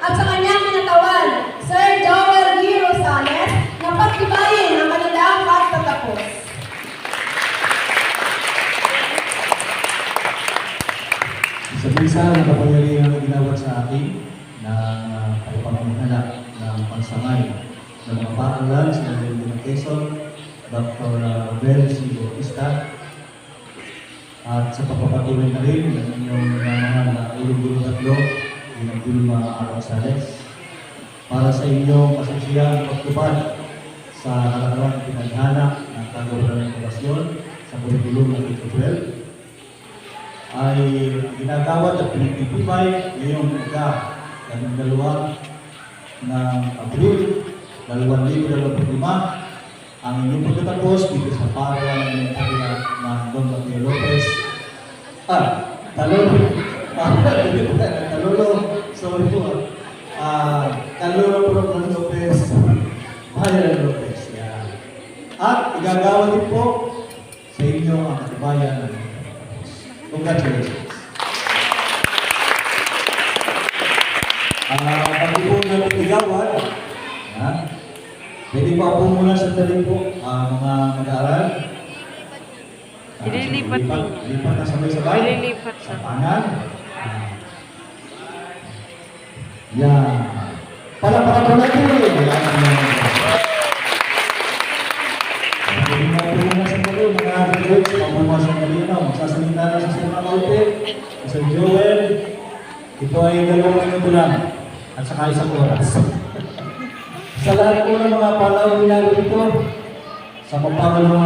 at sa kanyang kinatawan, Sir Joel D. Rosales, na pagtibayin ang kanilang pagtatapos. Sa bisa na kapangyarihan na ginawat sa akin na pagpapamahala ng pagsangay ng mga paaralan sa University ng Quezon, Dr. Bel C. Bautista, at sa pagpapatuloy na rin ng inyong mga na ulong-ulong tatlo, ng Vilma Rosales, para sa inyong kasusiyan pagtupad sa halalang pinaghahanap ng kagawaran ng edukasyon sa kurikulum ng grade 12 ay ginagawad at pinagtitibay ngayong ika-12 ng Abril 2025 ang inyong pagtatapos dito sa paaralan ng Elementarya ng Don Mateo Lopez. Talolo Pro Lopez, Bayan Lopez. Yan. At igagawa din po sa inyo ang katibayan ng congratulations. Pag po na igawad, pwede pa po muna sa talim po mga mag-aaral. Ililipat Lipat na sabay-sabay. Ililipat sa panan. Yan. Palapakan po natin. Pwede na po muna sa talim, mga graduates, pag-muma sa kalinaw. Magsasalita na sa Sir Maute, Sir Joel. Ito ay 2 minuto lang at saka 1 oras. Sa lahat po ng mga palaw niya dito, sa pagpangal